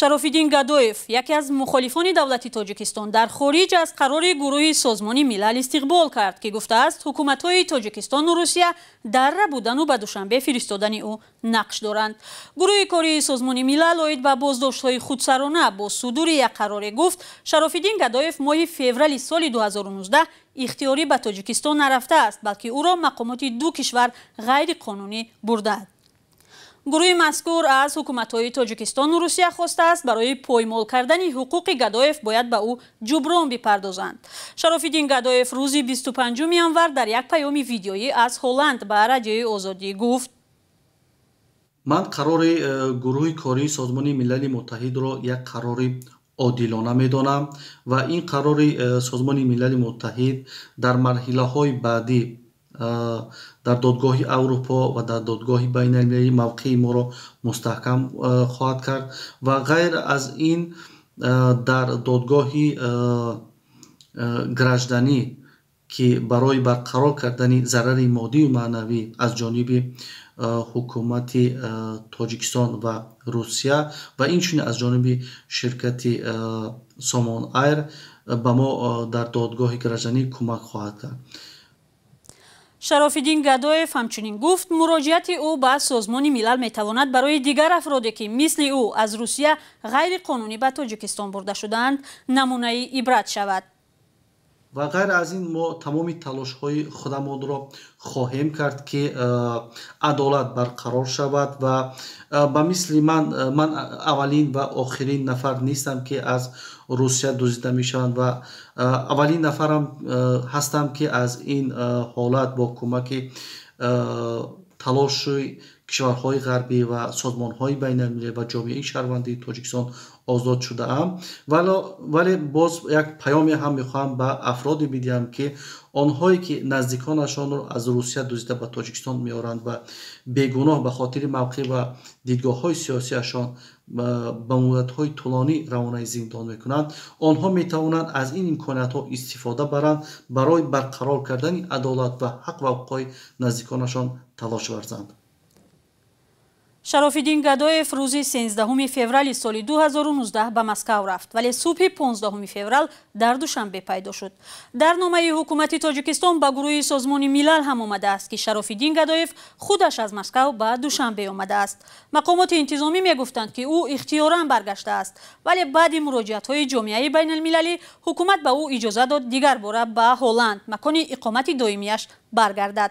شرافیدین گادویف یکی از مخالفان دولت تاجیکستان در خارج از قرار گروه سازمان ملل استقبال کرد که گفته است حکومت‌های تاجیکستان و روسیه در بودن و به دوشنبه فرستادن او نقش دارند. گروه کاری سازمان ملل اوید به بازداشت‌های خودسرانه با صدور یک قرار گفت شرافیدین گادویف ماه فوریه سال 2019 اختیاری به تاجیکستان نرفته است، بلکه او را مقامات دو کشور غیر قانونی بردند. گروه مذکور از حکومت‌های تاجیکستان و روسیه خواسته است برای پایمال کردن حقوق گادویف باید به او جبران بپردازند. شرافیدین گادویف روز 25 ژانویه در یک پیام ویدیویی از هلند به رادیوی آزادی گفت: من قرار گروه کاری سازمان ملل متحد را یک قرار عادلانه می‌دانم و این قرار سازمان ملل متحد در مرحله‌های بعدی در دادگاه اروپا و در دادگاه بین المللی موقع ما را مستحکم خواهد کرد و غیر از این در دادگاه گرجدانی که برای برقرار کردن ضرر مادی و معنوی از جانب حکومت تاجیکستان و روسیه و اینچنین از جانب شرکت سامان ایر به ما در دادگاه گرجدانی کمک خواهد کرد. شرافیدین گادویف همچنین گفت مراجعت او به سازمان ملل میتواند برای دیگر افرادی که مثل او از روسیه غیر قانونی به تاجیکستان برده شدند نمونه عبرت شود. و غیر از این ما تمام تلاش های خودمان را خواهیم کرد که عدالت برقرار شود و به مثل من اولین و آخرین نفر نیستم که از روسیه دزدیده می شوند و اولین نفرم هستم که از این حالت با کمک تلاش کشورهای غربی و سازمانهای بین المللی و جامعه شهروندی تاجیکستان آزاد شده ام. ولی باز یک پیامی هم میخواهم به افراد بدهم که آنهایی که نزدیکانشان را از روسیه دزدیده به تاجیکستان میارند و بیگناه به خاطر موقع و دیدگاه های سیاسیشان به مدت های طولانی روانه زندان میکنند، آنها میتوانند از این امکانات ها استفاده برند برای برقرار کردن عدالت و حق و حقوق نزدیکانشان تلاش ورزند. شرافیدین گادویف روز 13 فوریه سال 2019 به مسکو رفت ولی صبح 15 فوریه در دوشنبه پیدا شد. در نامه حکومت تاجیکستان به گروه سازمان ملل هم آمده است که شرافیدین گادویف خودش از مسکو به دوشنبه آمده است. مقامات انتظامی میگفتند که او اختیاراً برگشته است ولی بعد مراجعت‌های جامعه بین المللی حکومت به او اجازه داد دیگر باره به هلند مکان اقامت دائمیش برگردد.